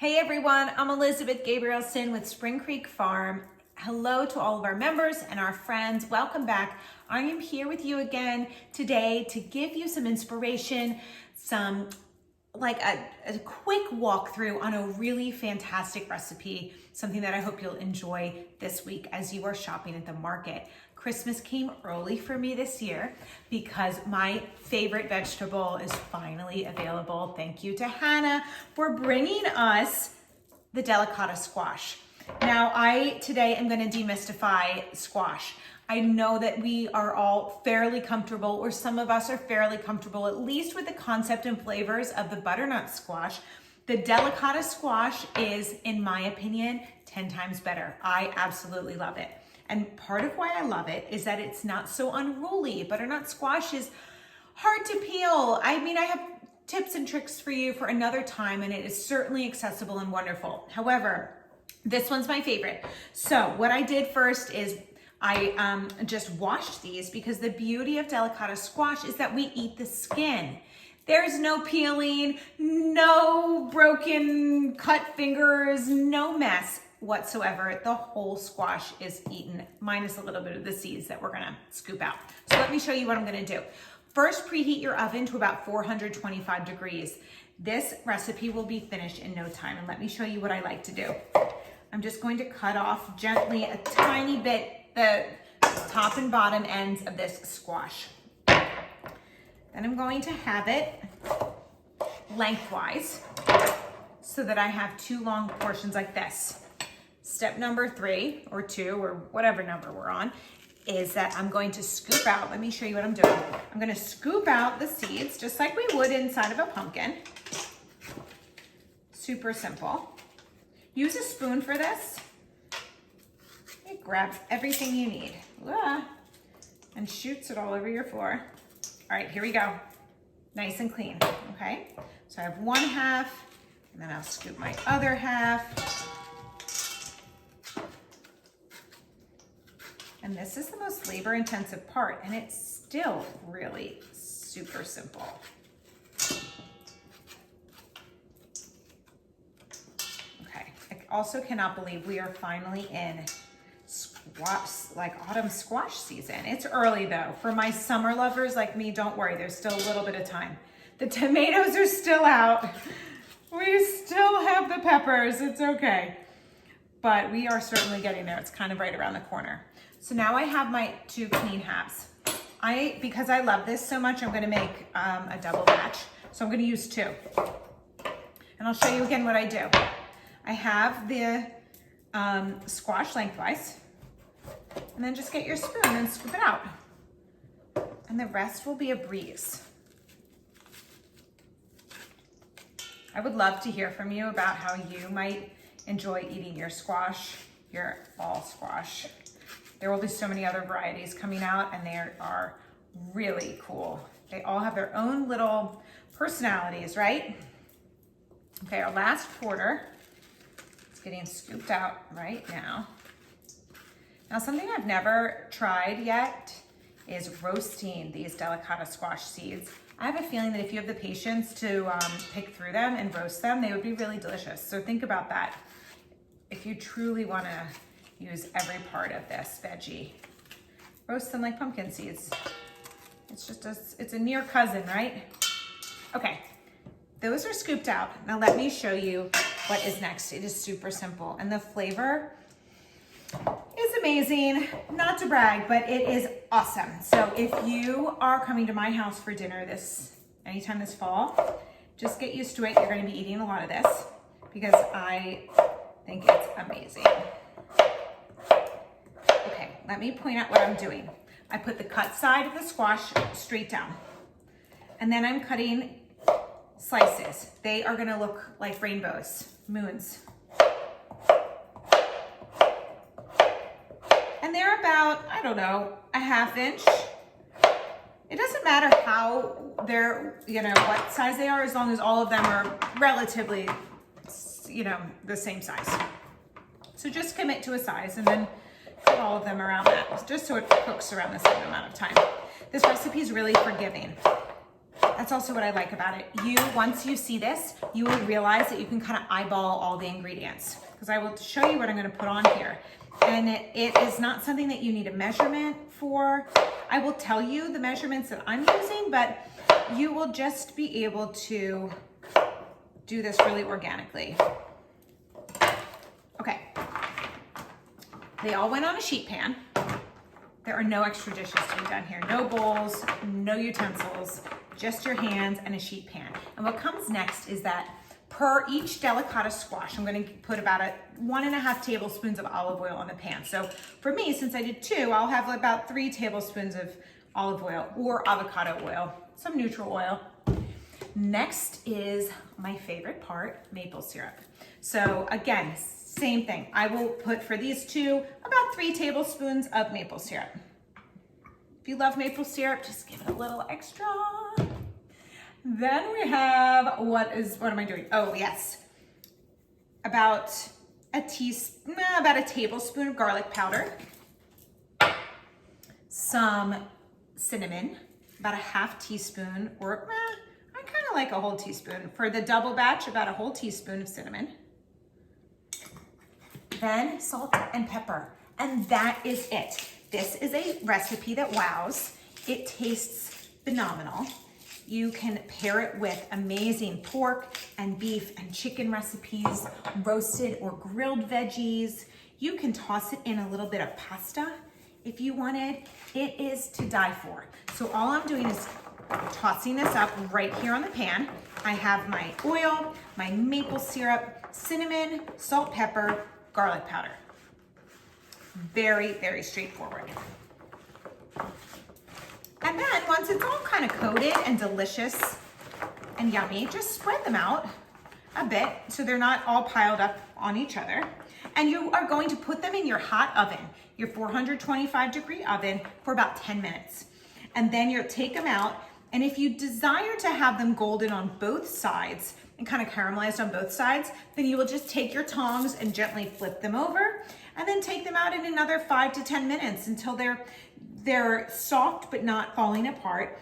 Hey everyone, I'm Elizabeth Gabrielson with Spring Creek Farm. Hello to all of our members and our friends. Welcome back. I am here with you again today to give you some inspiration, some a quick walkthrough on a really fantastic recipe, something that I hope you'll enjoy this week as you are shopping at the market. Christmas came early for me this year because my favorite vegetable is finally available. Thank you to Hannah for bringing us the Delicata Squash. Now, today am going to demystify squash. I know that we are all fairly comfortable, or some of us are fairly comfortable, at least with the concept and flavors of the butternut squash. The Delicata Squash is, in my opinion, 10 times better. I absolutely love it. And part of why I love it is that it's not so unruly. Butternut squash is hard to peel. I have tips and tricks for you for another time, and it is certainly accessible and wonderful. However, this one's my favorite. So what I did first is I just washed these, because the beauty of Delicata Squash is that we eat the skin. There's no peeling, no broken cut fingers, no mess whatsoever. The whole squash is eaten, minus a little bit of the seeds that we're gonna scoop out. So let me show you what I'm gonna do. First, preheat your oven to about 425 degrees. This recipe will be finished in no time, and let me show you what I like to do. I'm just going to cut off gently a tiny bit the top and bottom ends of this squash. Then I'm going to have it lengthwise so that I have two long portions like this. Step number 3 or 2 or whatever number we're on is that I'm going to scoop out. Let me show you what I'm doing. I'm going to scoop out the seeds just like we would inside of a pumpkin. Super simple. Use a spoon for this. It grabs everything you need. And shoots it all over your floor. All right, here we go. Nice and clean, okay? So I have one half, and then I'll scoop my other half. And this is the most labor-intensive part, and it's still really super simple. Okay, I also cannot believe we are finally in autumn squash season. It's early though. For my summer lovers like me, don't worry, there's still a little bit of time. The tomatoes are still out. We still have the peppers, it's okay. But we are certainly getting there. It's kind of right around the corner. So now I have my 2 clean halves. Because I love this so much, I'm gonna make a double batch. So I'm gonna use 2. And I'll show you again what I do. I have the squash lengthwise, and then just get your spoon and scoop it out. And the rest will be a breeze. I would love to hear from you about how you might enjoy eating your squash, your fall squash. There will be so many other varieties coming out, and they are really cool. They all have their own little personalities, right? Okay, our last quarter is getting scooped out right now. Now, something I've never tried yet is roasting these Delicata Squash seeds. I have a feeling that if you have the patience to pick through them and roast them, they would be really delicious. So think about that. If you truly want to use every part of this veggie, roast them like pumpkin seeds. It's a near cousin, right? Okay, those are scooped out. Now let me show you what is next. It is super simple, and the flavor is amazing. Not to brag, but it is awesome. So if you are coming to my house for dinner anytime this fall, just get used to it. You're going to be eating a lot of this because I think it's amazing. Okay, let me point out what I'm doing. I put the cut side of the squash straight down, and then I'm cutting slices. They are going to look like rainbows, moons. And they're about, I don't know, a ½ inch. It doesn't matter how they're, what size they are, as long as all of them are relatively, the same size. So just commit to a size and then cut all of them around that, just so it cooks around the same amount of time. This recipe is really forgiving. That's also what I like about it. Once you see this, you will realize that you can kind of eyeball all the ingredients, because I will show you what I'm going to put on here. And it is not something that you need a measurement for. I will tell you the measurements that I'm using, but you will just be able to do this really organically. Okay. They all went on a sheet pan. There are no extra dishes to be done here. No bowls, no utensils, just your hands and a sheet pan. And what comes next is that per each delicata squash, I'm going to put about 1.5 tablespoons of olive oil on the pan. So for me, since I did 2, I'll have about 3 tablespoons of olive oil or avocado oil, some neutral oil. Next is my favorite part, maple syrup. So again, same thing. I will put for these 2 about 3 tablespoons of maple syrup. If you love maple syrup, just give it a little extra. Then we have, what am I doing? Oh yes, about a tablespoon of garlic powder, some cinnamon, about a half teaspoon, or I kind of like a whole teaspoon. For the double batch, about a whole teaspoon of cinnamon. Then salt and pepper, and that is it. This is a recipe that wows. It tastes phenomenal. You can pair it with amazing pork and beef and chicken recipes, roasted or grilled veggies. You can toss it in a little bit of pasta if you wanted. It is to die for. So all I'm doing is tossing this up right here on the pan. I have my oil, my maple syrup, cinnamon, salt, pepper, garlic powder. Very, very straightforward. And then once it's all kind of coated and delicious and yummy, just spread them out a bit so they're not all piled up on each other. And you are going to put them in your hot oven, your 425-degree oven, for about 10 minutes. And then you'll take them out. And if you desire to have them golden on both sides and kind of caramelized on both sides, then you will just take your tongs and gently flip them over and then take them out in another 5 to 10 minutes until they're soft but not falling apart,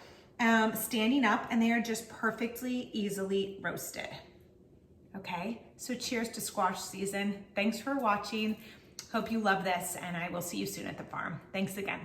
standing up, and they are just perfectly easily roasted. Okay, so cheers to squash season. Thanks for watching. Hope you love this, and I will see you soon at the farm. Thanks again.